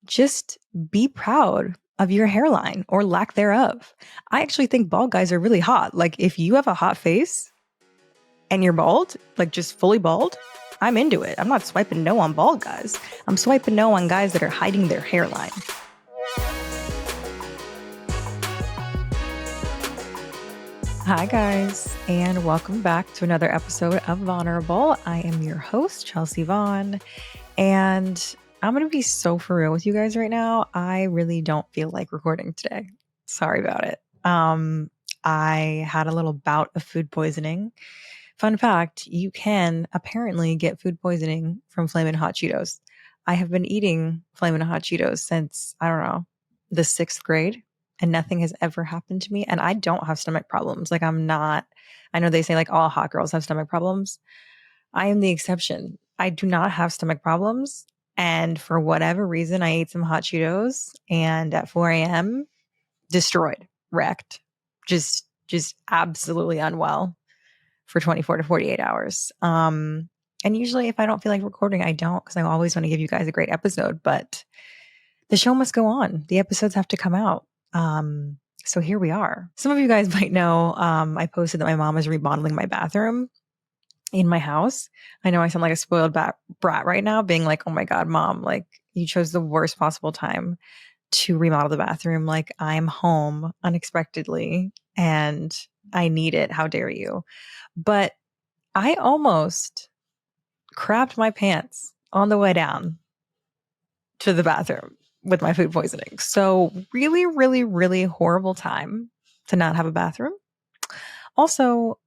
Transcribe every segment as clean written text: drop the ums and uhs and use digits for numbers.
just be proud of your hairline or lack thereof. I actually think bald guys are really hot. Like, if you have a hot face and you're bald, like just fully bald, I'm into it. I'm not swiping no on bald guys. I'm swiping no on guys that are hiding their hairline. Hi, guys, and welcome back to another episode of Vulnerable. I am your host, Chelsea Vaughn, and I'm going to be so for real with you guys right now. I really don't feel like recording today. Sorry about it. I had a little bout of food poisoning. Fun fact, you can apparently get food poisoning from Flamin' Hot Cheetos. I have been eating Flamin' Hot Cheetos since, I don't know, the 6th grade, and nothing has ever happened to me. And I don't have stomach problems. Like, I know they say like all hot girls have stomach problems. I am the exception. I do not have stomach problems. And for whatever reason, I ate some hot Cheetos and at 4 a.m., destroyed, wrecked, just absolutely unwell for 24 to 48 hours. And usually if I don't feel like recording, I don't, because I always want to give you guys a great episode, but the show must go on. The episodes have to come out. So here we are. Some of you guys might know, I posted that my mom is remodeling my bathroom in my house. I know I sound like a spoiled brat right now, being like, oh my God, mom, like you chose the worst possible time to remodel the bathroom. Like, I'm home unexpectedly and I need it. How dare you? But I almost crapped my pants on the way down to the bathroom with my food poisoning. So really, really, really horrible time to not have a bathroom. Also,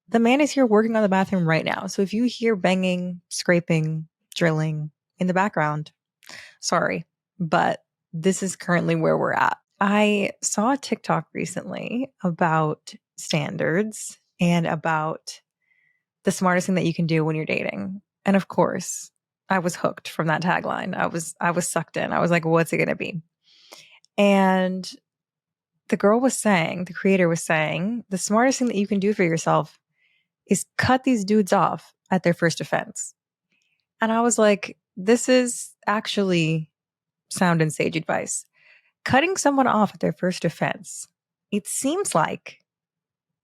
the man is here working on the bathroom right now. So if you hear banging, scraping, drilling in the background, sorry, but this is currently where we're at. I saw a TikTok recently about standards and about the smartest thing that you can do when you're dating. And of course, I was hooked from that tagline. I was sucked in. I was like, what's it going to be? And the creator was saying, the smartest thing that you can do for yourself is cut these dudes off at their first offense. And I was like, this is actually sound and sage advice. Cutting someone off at their first offense. It seems like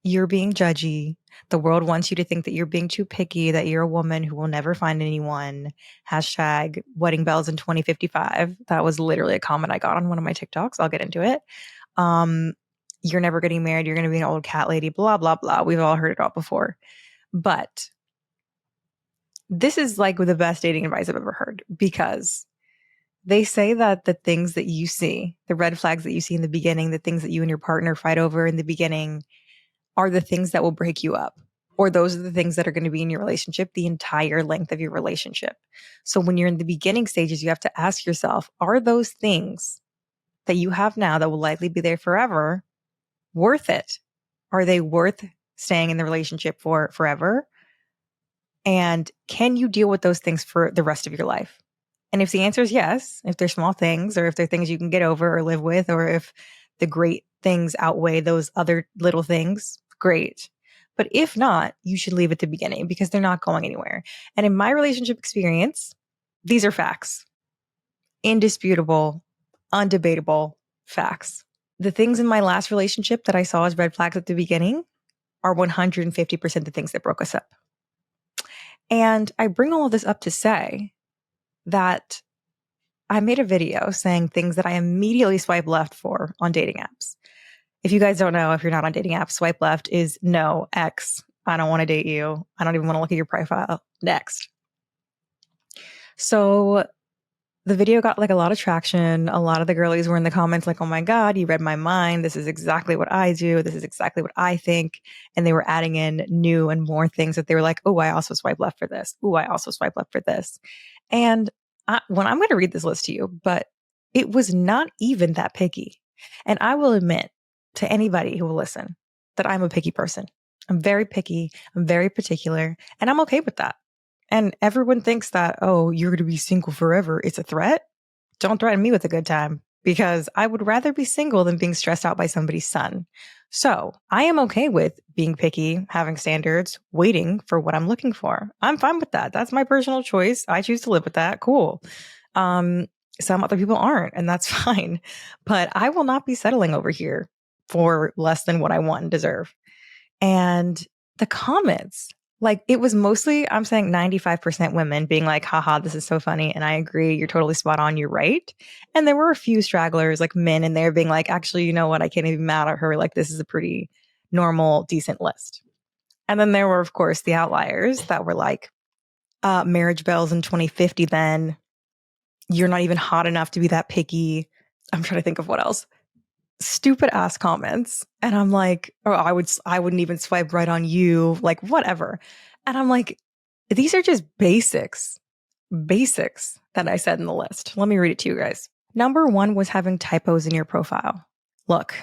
you're being judgy. The world wants you to think that you're being too picky, that you're a woman who will never find anyone. Hashtag wedding bells in 2055. That was literally a comment I got on one of my TikToks. I'll get into it. You're never getting married. You're going to be an old cat lady, blah, blah, blah. We've all heard it all before. But this is like the best dating advice I've ever heard, because they say that the things that you see, the red flags that you see in the beginning, the things that you and your partner fight over in the beginning, are the things that will break you up, or those are the things that are going to be in your relationship the entire length of your relationship. So when you're in the beginning stages, you have to ask yourself, are those things that you have now that will likely be there forever worth it? Are they worth staying in the relationship for forever? And can you deal with those things for the rest of your life? And if the answer is yes, if they're small things, or if they're things you can get over or live with, or if the great things outweigh those other little things, great. But if not, you should leave at the beginning, because they're not going anywhere. And in my relationship experience, these are facts. Indisputable, undebatable facts. The things in my last relationship that I saw as red flags at the beginning are 150% the things that broke us up. And I bring all of this up to say that I made a video saying things that I immediately swipe left for on dating apps. If you guys don't know, if you're not on dating apps, swipe left is no, X. I don't want to date you. I don't even want to look at your profile. Next. So the video got like a lot of traction. A lot of the girlies were in the comments like, oh my God, you read my mind. This is exactly what I do. This is exactly what I think. And they were adding in new and more things that they were like, oh, I also swipe left for this. Oh, I also swipe left for this. And when I'm going to read this list to you, but it was not even that picky. And I will admit to anybody who will listen that I'm a picky person. I'm very picky. I'm very particular, and I'm okay with that. And everyone thinks that, oh, you're going to be single forever. It's a threat. Don't threaten me with a good time, because I would rather be single than being stressed out by somebody's son. So I am okay with being picky, having standards, waiting for what I'm looking for. I'm fine with that. That's my personal choice. I choose to live with that. Cool. Some other people aren't, and that's fine. But I will not be settling over here for less than what I want and deserve. And the comments, like it was mostly, I'm saying 95% women being like, haha, this is so funny. And I agree. You're totally spot on. You're right. And there were a few stragglers, like men in there being like, actually, you know what? I can't even be mad at her. Like, this is a pretty normal, decent list. And then there were, of course, the outliers that were like, marriage bells in 2050, then you're not even hot enough to be that picky. I'm trying to think of what else. Stupid ass comments. And I'm like, oh, I wouldn't even swipe right on you, like whatever. And I'm like, these are just basics that I said in the list. Let me read it to you guys. Number 1 was having typos in your profile. Look,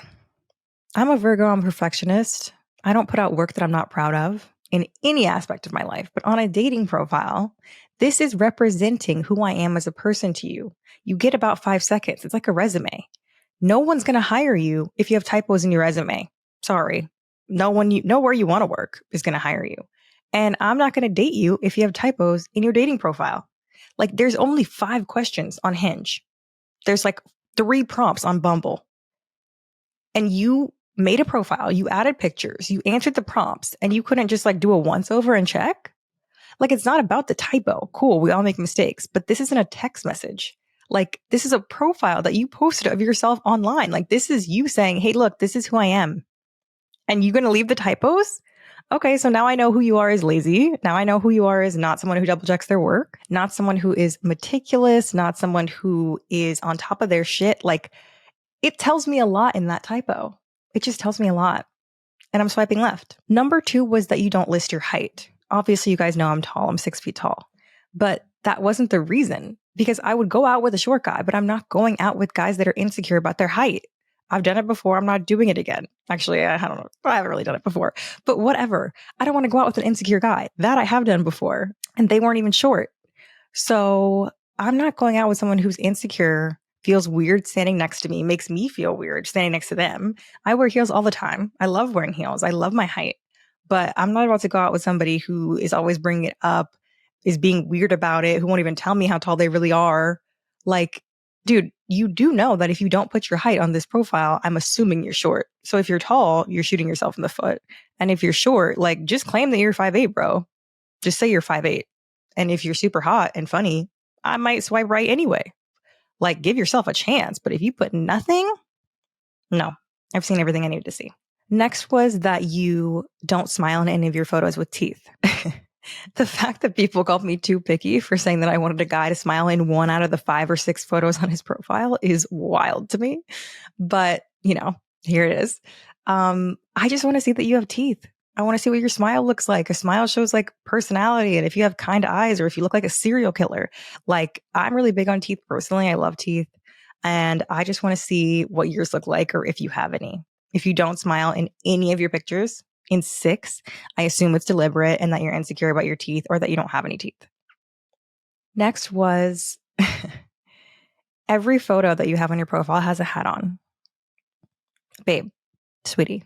I'm a Virgo, I'm a perfectionist. I don't put out work that I'm not proud of in any aspect of my life, but on a dating profile, this is representing who I am as a person to you. You get about 5 seconds. It's like a resume. No one's going to hire you if you have typos in your resume. Sorry. No one you know where you want to work is going to hire you. And I'm not going to date you if you have typos in your dating profile. Like there's only 5 questions on Hinge. There's like 3 prompts on Bumble. And you made a profile, you added pictures, you answered the prompts, and you couldn't just like do a once over and check? Like it's not about the typo. Cool, we all make mistakes, but this isn't a text message. Like this is a profile that you posted of yourself online. Like this is you saying, hey, look, this is who I am. And you're going to leave the typos? Okay, so now I know who you are as lazy. Now I know who you are as not someone who double checks their work, not someone who is meticulous, not someone who is on top of their shit. Like it tells me a lot in that typo. It just tells me a lot. And I'm swiping left. Number 2 was that you don't list your height. Obviously, you guys know I'm tall. I'm 6 feet tall. But that wasn't the reason because I would go out with a short guy, but I'm not going out with guys that are insecure about their height. I've done it before. I'm not doing it again. Actually, I don't know. I haven't really done it before, but whatever. I don't want to go out with an insecure guy. That I have done before, and they weren't even short. So I'm not going out with someone who's insecure, feels weird standing next to me, makes me feel weird standing next to them. I wear heels all the time. I love wearing heels. I love my height. But I'm not about to go out with somebody who is always bringing it up, is being weird about it, who won't even tell me how tall they really are. Like, dude, you do know that if you don't put your height on this profile, I'm assuming you're short. So if you're tall, you're shooting yourself in the foot. And if you're short, like just claim that you're 5'8", bro. Just say you're 5'8". And if you're super hot and funny, I might swipe right anyway. Like, give yourself a chance. But if you put nothing, no, I've seen everything I needed to see. Next was that you don't smile in any of your photos with teeth. The fact that people called me too picky for saying that I wanted a guy to smile in 1 out of the 5 or 6 photos on his profile is wild to me. But, you know, here it is. I just want to see that you have teeth. I want to see what your smile looks like. A smile shows like personality. And if you have kind eyes or if you look like a serial killer, like I'm really big on teeth personally. I love teeth. And I just want to see what yours look like or if you have any. If you don't smile in any of your pictures in 6, I assume it's deliberate and that you're insecure about your teeth or that you don't have any teeth. Next was every photo that you have on your profile has a hat on. Babe, sweetie,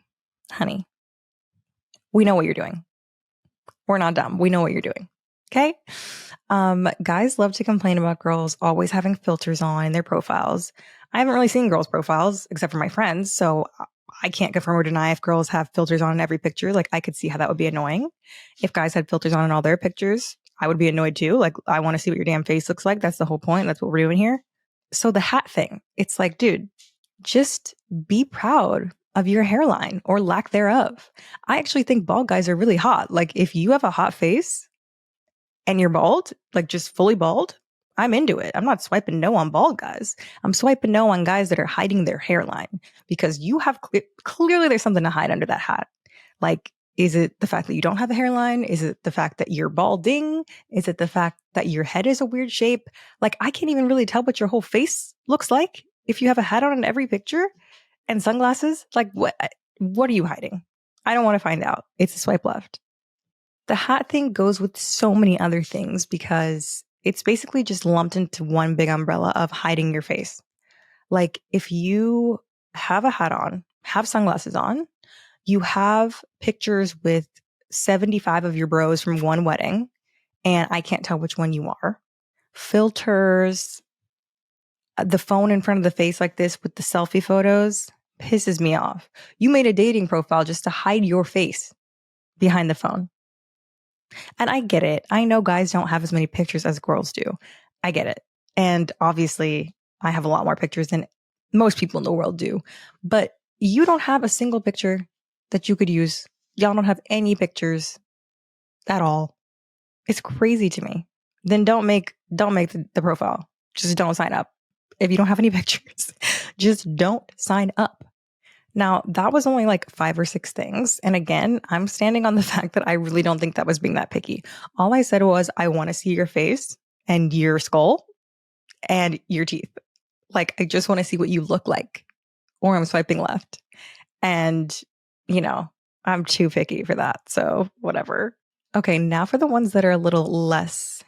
honey, we know what you're doing. We're not dumb. We know what you're doing. Okay. Guys love to complain about girls always having filters on in their profiles. I haven't really seen girls' profiles except for my friends. So I can't confirm or deny if girls have filters on in every picture. Like I could see how that would be annoying. If guys had filters on in all their pictures, I would be annoyed too. Like I want to see what your damn face looks like. That's the whole point. That's what we're doing here. So the hat thing, it's like, dude, just be proud of your hairline or lack thereof. I actually think bald guys are really hot. Like if you have a hot face and you're bald, like just fully bald, I'm into it. I'm not swiping no on bald guys. I'm swiping no on guys that are hiding their hairline because you have clearly there's something to hide under that hat. Like, is it the fact that you don't have a hairline? Is it the fact that you're balding? Is it the fact that your head is a weird shape? Like, I can't even really tell what your whole face looks like if you have a hat on in every picture and sunglasses. Like, what are you hiding? I don't want to find out. It's a swipe left. The hat thing goes with so many other things because it's basically just lumped into one big umbrella of hiding your face. Like if you have a hat on, have sunglasses on, you have pictures with 75 of your bros from one wedding, and I can't tell which one you are. Filters, The phone in front of the face like this with the selfie photos pisses me off. You made a dating profile just to hide your face behind the phone. And I get it. I know guys don't have as many pictures as girls do. I get it. And obviously, I have a lot more pictures than most people in the world do. But you don't have a single picture that you could use. Y'all don't have any pictures at all. It's crazy to me. Then don't make the profile. Just don't sign up. If you don't have any pictures, just don't sign up. Now, that was only like 5 or 6 things. And again, I'm standing on the fact that I really don't think that was being that picky. All I said was, I want to see your face and your skull and your teeth. Like, I just want to see what you look like, or I'm swiping left. And, I'm too picky for that. So, whatever. Okay, now for the ones that are a little less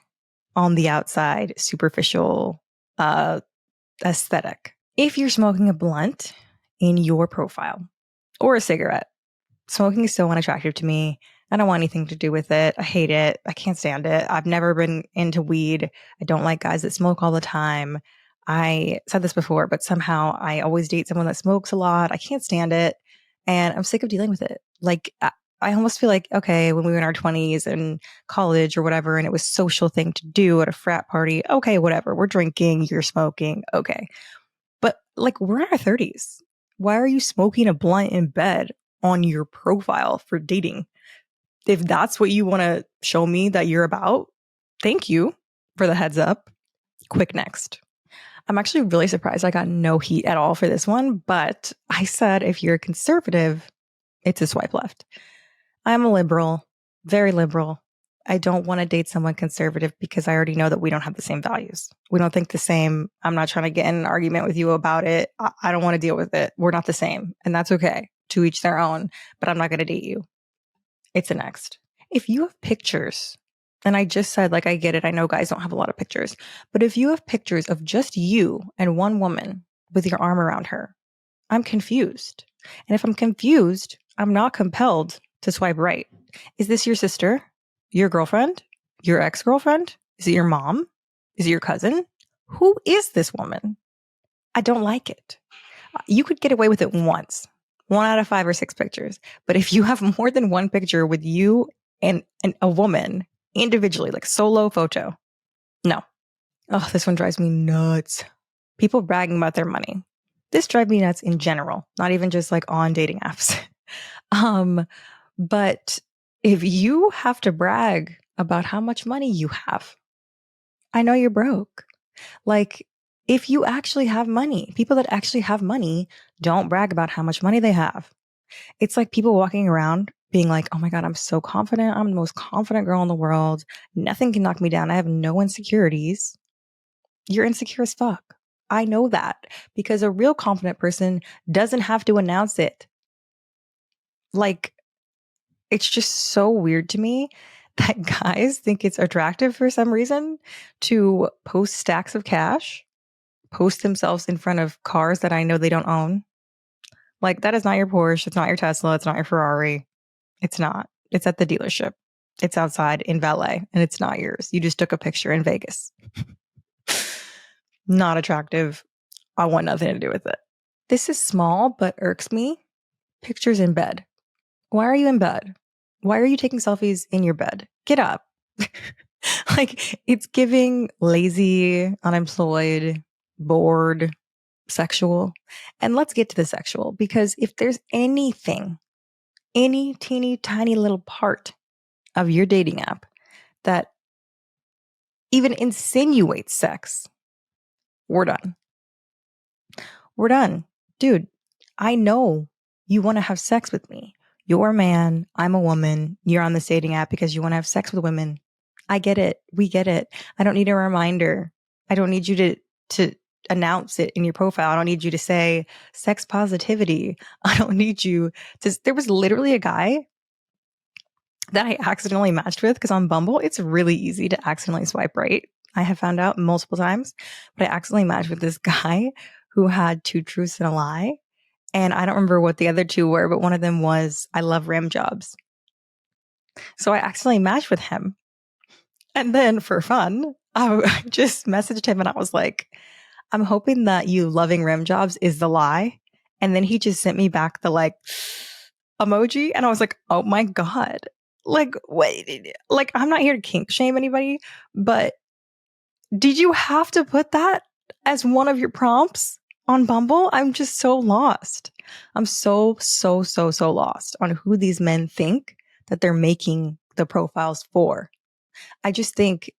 on the outside, superficial, aesthetic. If you're smoking a blunt in your profile or a cigarette, smoking is so unattractive to me. I don't want anything to do with it. I hate it. I can't stand it. I've never been into weed. I don't like guys that smoke all the time. I said this before, but somehow I always date someone that smokes a lot. I can't stand it. And I'm sick of dealing with it. Like, I almost feel like, okay, when we were in our 20s and college or whatever, and it was a social thing to do at a frat party, okay, whatever. We're drinking, you're smoking, okay. But like, we're in our 30s. Why are you smoking a blunt in bed on your profile for dating? If that's what you want to show me that you're about, thank you for the heads up. Quick next. I'm actually really surprised I got no heat at all for this one, but I said if you're a conservative, it's a swipe left. I'm a liberal, very liberal. I don't want to date someone conservative because I already know that we don't have the same values. We don't think the same. I'm not trying to get in an argument with you about it. I don't want to deal with it. We're not the same. And that's okay. To each their own. But I'm not going to date you. It's a next. If you have pictures, and I just said, like, I get it. I know guys don't have a lot of pictures. But if you have pictures of just you and one woman with your arm around her, I'm confused. And if I'm confused, I'm not compelled to swipe right. Is this your sister? Your girlfriend? Your ex-girlfriend? Is it your mom? Is it your cousin? Who is this woman? I don't like it. You could get away with it once, 1 out of 5 or 6 pictures. But if you have more than one picture with you and a woman individually, like solo photo, no. Oh, this one drives me nuts. People bragging about their money. This drives me nuts in general, not even just like on dating apps. But if you have to brag about how much money you have, I know you're broke. Like, if you actually have money, people that actually have money don't brag about how much money they have. It's like people walking around being like, oh my God, I'm so confident. I'm the most confident girl in the world. Nothing can knock me down. I have no insecurities. You're insecure as fuck. I know that because a real confident person doesn't have to announce it. Like, it's just so weird to me that guys think it's attractive for some reason to post stacks of cash, post themselves in front of cars that I know they don't own. Like, that is not your Porsche. It's not your Tesla. It's not your Ferrari. It's not. It's at the dealership. It's outside in valet, and it's not yours. You just took a picture in Vegas. Not attractive. I want nothing to do with it. This is small, but irks me. Pictures in bed. Why are you in bed? Why are you taking selfies in your bed? Get up. Like, it's giving lazy, unemployed, bored, sexual. And let's get to the sexual, because if there's anything, any teeny tiny little part of your dating app that even insinuates sex, we're done. We're done. Dude, I know you want to have sex with me. You're a man. I'm a woman. You're on the dating app because you want to have sex with women. I get it. We get it. I don't need a reminder. I don't need you to announce it in your profile. I don't need you to say sex positivity. I don't need you to. There was literally a guy that I accidentally matched with, because on Bumble, it's really easy to accidentally swipe right. I have found out multiple times, but I accidentally matched with this guy who had 2 truths and a lie. And I don't remember what the other 2 were, but one of them was, I love rim jobs. So I accidentally matched with him. And then for fun, I just messaged him and I was like, I'm hoping that you loving rim jobs is the lie. And then he just sent me back the like emoji. And I was like, oh my God. Like, wait, like, I'm not here to kink shame anybody, but did you have to put that as one of your prompts on Bumble? I'm just so lost. I'm so lost on who these men think that they're making the profiles for. I just think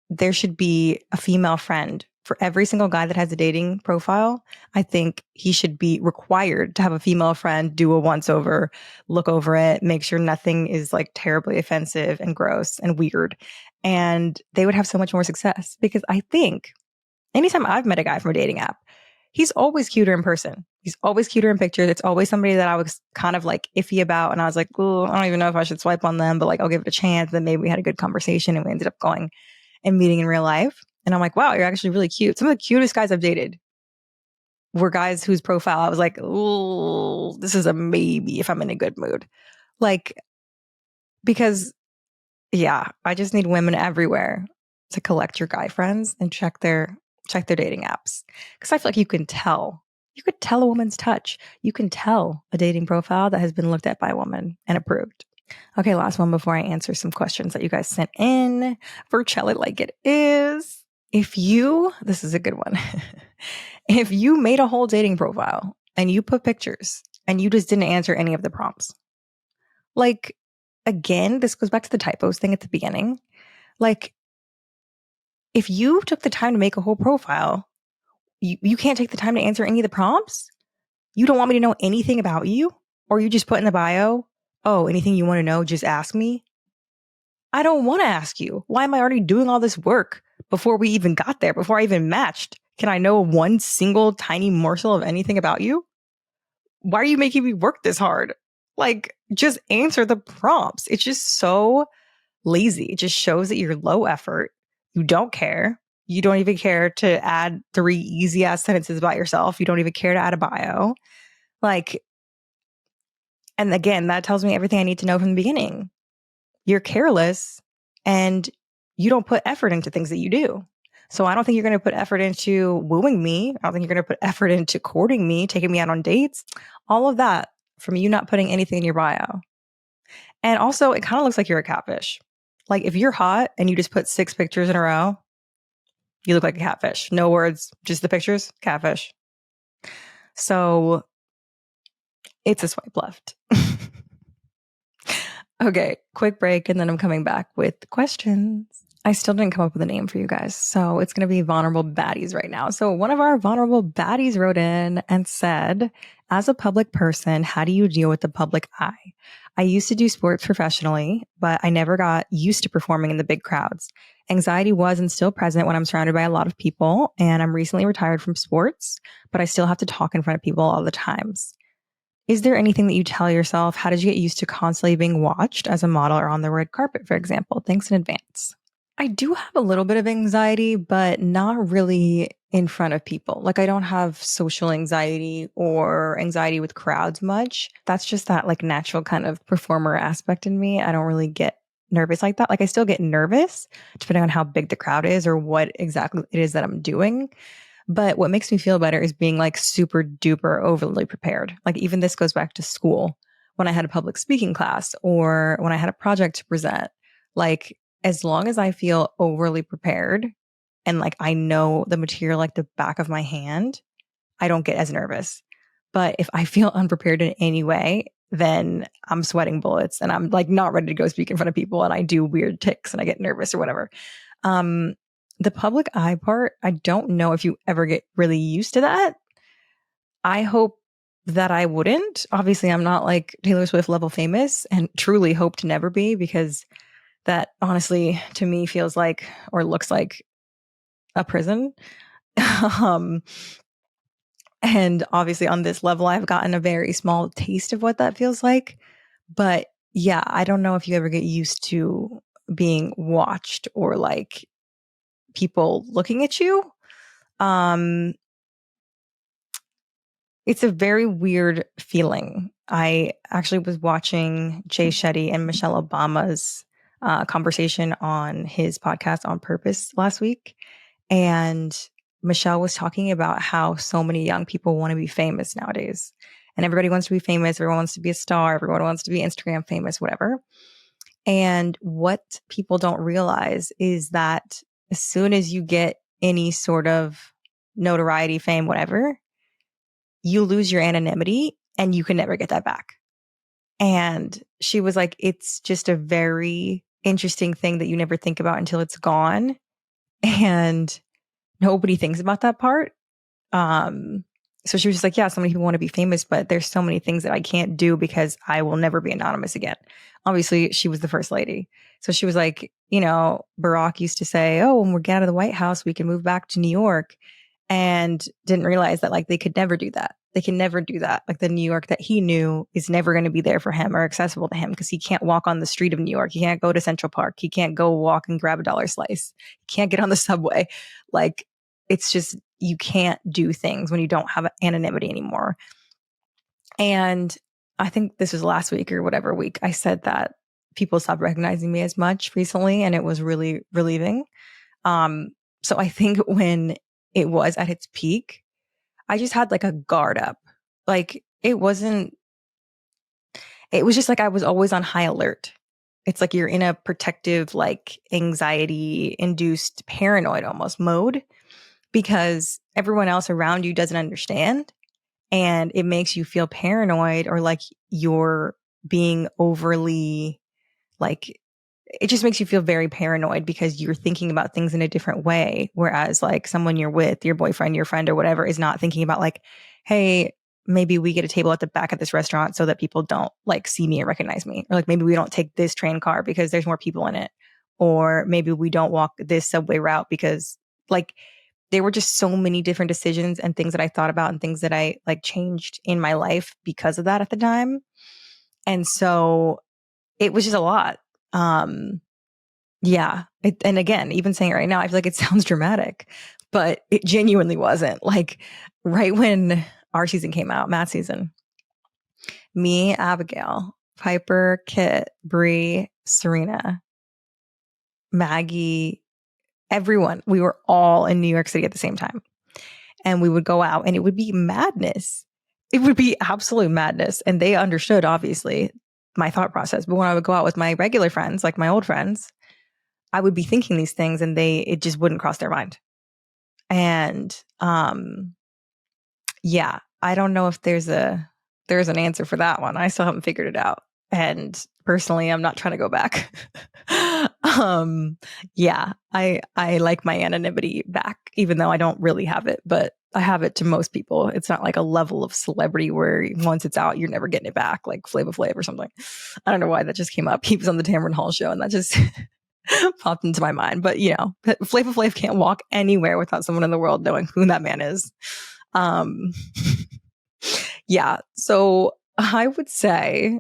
there should be a female friend for every single guy that has a dating profile. I think he should be required to have a female friend do a once over, look over it, make sure nothing is like terribly offensive and gross and weird. And they would have so much more success because I think anytime I've met a guy from a dating app, he's always cuter in person. He's always cuter in pictures. It's always somebody that I was kind of like iffy about. And I was like, oh, I don't even know if I should swipe on them, but like, I'll give it a chance. And maybe we had a good conversation and we ended up going and meeting in real life. And I'm like, wow, you're actually really cute. Some of the cutest guys I've dated were guys whose profile I was like, oh, this is a maybe if I'm in a good mood. Like, because yeah, I just need women everywhere to collect your guy friends and check their dating apps. Because I feel like you can tell. You could tell a woman's touch. You can tell a dating profile that has been looked at by a woman and approved. Okay, last one before I answer some questions that you guys sent in for Chell It Like It Is. This is a good one. If you made a whole dating profile and you put pictures and you just didn't answer any of the prompts, like, again, this goes back to the typos thing at the beginning. Like, if you took the time to make a whole profile, you can't take the time to answer any of the prompts? You don't want me to know anything about you? Or you just put in the bio, oh, anything you want to know, just ask me? I don't want to ask you. Why am I already doing all this work before we even got there, before I even matched? Can I know one single tiny morsel of anything about you? Why are you making me work this hard? Like, just answer the prompts. It's just so lazy. It just shows that you're low effort. You don't care. You don't even care to add 3 easy ass sentences about yourself. You don't even care to add a bio. Like, and again, that tells me everything I need to know from the beginning. You're careless and you don't put effort into things that you do. So I don't think you're going to put effort into wooing me. I don't think you're going to put effort into courting me, taking me out on dates. All of that from you not putting anything in your bio. And also, it kind of looks like you're a catfish. Like, if you're hot and you just put 6 pictures in a row, you look like a catfish. No words, just the pictures, catfish. So it's a swipe left. Okay, quick break, and then I'm coming back with questions. I still didn't come up with a name for you guys, so it's going to be Vulnerable Baddies right now. So one of our Vulnerable Baddies wrote in and said, as a public person, how do you deal with the public eye? I used to do sports professionally, but I never got used to performing in the big crowds. Anxiety was and still present when I'm surrounded by a lot of people, and I'm recently retired from sports, but I still have to talk in front of people all the times. Is there anything that you tell yourself? How did you get used to constantly being watched as a model or on the red carpet, for example? Thanks in advance. I do have a little bit of anxiety, but not really in front of people. Like, I don't have social anxiety or anxiety with crowds much. That's just that like natural kind of performer aspect in me. I don't really get nervous like that. Like, I still get nervous depending on how big the crowd is or what exactly it is that I'm doing. But what makes me feel better is being like super duper overly prepared. Like, even this goes back to school when I had a public speaking class or when I had a project to present. Like, as long as I feel overly prepared and like I know the material like the back of my hand, I don't get as nervous. But if I feel unprepared in any way, then I'm sweating bullets and I'm like not ready to go speak in front of people and I do weird tics and I get nervous or whatever. The public eye part, I don't know if you ever get really used to that. I hope that I wouldn't. Obviously, I'm not like Taylor Swift level famous and truly hope to never be, because that honestly to me feels like or looks like a prison. um, and obviously on this level, I've gotten a very small taste of what that feels like. But yeah, I don't know if you ever get used to being watched or like people looking at you. It's a very weird feeling. I actually was watching Jay Shetty and Michelle Obama's conversation on his podcast On Purpose last week. And Michelle was talking about how so many young people want to be famous nowadays. And everybody wants to be famous. Everyone wants to be a star. Everyone wants to be Instagram famous, whatever. And what people don't realize is that as soon as you get any sort of notoriety, fame, whatever, you lose your anonymity and you can never get that back. And she was like, it's just a very interesting thing that you never think about until it's gone. And nobody thinks about that part. So she was just like, yeah, so many people want to be famous, but there's so many things that I can't do because I will never be anonymous again. Obviously, she was the first lady. So she was like, Barack used to say, oh, when we get out of the White House, we can move back to New York. And didn't realize that like they could never do that. They can never do that. Like the New York that he knew is never going to be there for him or accessible to him because he can't walk on the street of New York. He can't go to Central Park. He can't go walk and grab a dollar slice. He can't get on the subway. Like it's just, you can't do things when you don't have anonymity anymore. And I think this was last week or whatever week I said that people stopped recognizing me as much recently, and it was really relieving. So I think when it was at its peak, I just had like a guard up. Like it was just like I was always on high alert. It's like you're in a protective, like anxiety induced paranoid almost mode because everyone else around you doesn't understand. And it makes you feel paranoid or like you're being overly like, it just makes you feel very paranoid because you're thinking about things in a different way. Whereas like someone you're with, your boyfriend, your friend or whatever is not thinking about like, hey, maybe we get a table at the back of this restaurant so that people don't like see me and recognize me. Or like maybe we don't take this train car because there's more people in it. Or maybe we don't walk this subway route because like there were just so many different decisions and things that I thought about and things that I like changed in my life because of that at the time. And so it was just a lot. Yeah. And again, even saying it right now, I feel like it sounds dramatic, but it genuinely wasn't. Like right when our season came out, Matt's season, me, Abigail, Piper, Kit, Bree, Serena, Maggie, everyone, we were all in New York City at the same time. And we would go out and it would be madness. It would be absolute madness. And they understood, obviously, my thought process. But when I would go out with my regular friends, like my old friends, I would be thinking these things and it just wouldn't cross their mind. And yeah, I don't know if there's an answer for that one. I still haven't figured it out. And personally, I'm not trying to go back. Yeah, I like my anonymity back, even though I don't really have it, but I have it to most people. It's not like a level of celebrity where once it's out, you're never getting it back, like Flava Flav or something. I don't know why that just came up. He was on the Tamron Hall show and that just popped into my mind. But Flava Flav can't walk anywhere without someone in the world knowing who that man is. Yeah. So I would say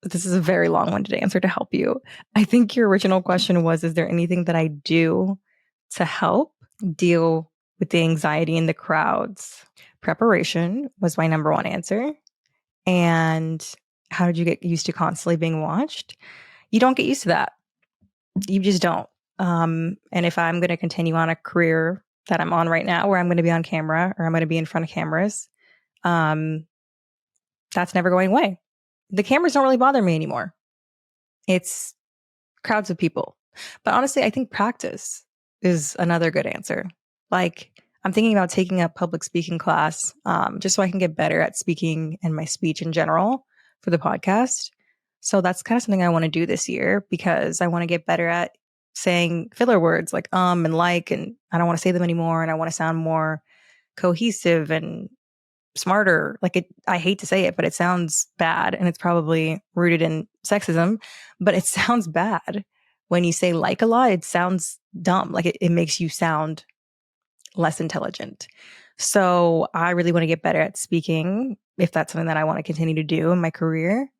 this is a very long-winded answer to help you. I think your original question was, is there anything that I do to help deal with the anxiety in the crowds? Preparation was my number one answer. And how did you get used to constantly being watched? You don't get used to that. You just don't. And if I'm going to continue on a career that I'm on right now, where I'm going to be on camera or I'm going to be in front of cameras, that's never going away. The cameras don't really bother me anymore. It's crowds of people. But honestly, I think practice is another good answer. Like I'm thinking about taking a public speaking class just so I can get better at speaking and my speech in general for the podcast. So that's kind of something I want to do this year because I want to get better at saying filler words like and like, and I don't want to say them anymore. And I want to sound more cohesive and smarter. I hate to say it, but it sounds bad and it's probably rooted in sexism, but it sounds bad. When you say like a lot, it sounds dumb. Like it makes you sound less intelligent. So I really want to get better at speaking if that's something that I want to continue to do in my career.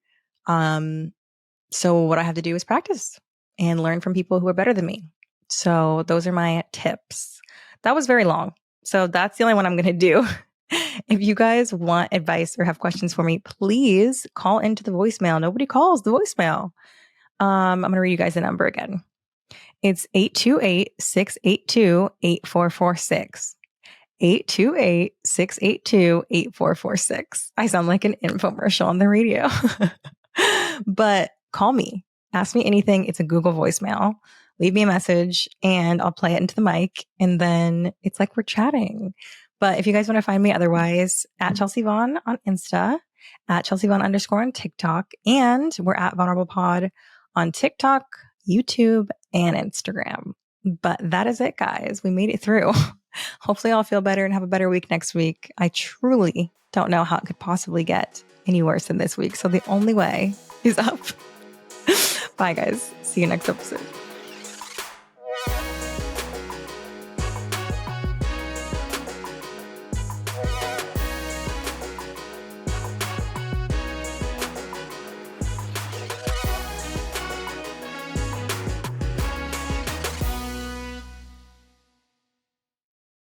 So what I have to do is practice and learn from people who are better than me. So those are my tips. That was very long. So that's the only one I'm going to do. If you guys want advice or have questions for me, please call into the voicemail. Nobody calls the voicemail. I'm going to read you guys the number again. It's 828-682-8446. 828-682-8446. I sound like an infomercial on the radio. But call me. Ask me anything. It's a Google voicemail. Leave me a message and I'll play it into the mic. And then it's like we're chatting. But if you guys want to find me otherwise, at Chelsea Vaughn on Insta, at Chelsea Vaughn _ on TikTok, and we're at Vulnerable Pod on TikTok, YouTube, and Instagram. But that is it, guys. We made it through. Hopefully I'll feel better and have a better week next week. I truly don't know how it could possibly get any worse than this week. So the only way is up. Bye, guys. See you next episode.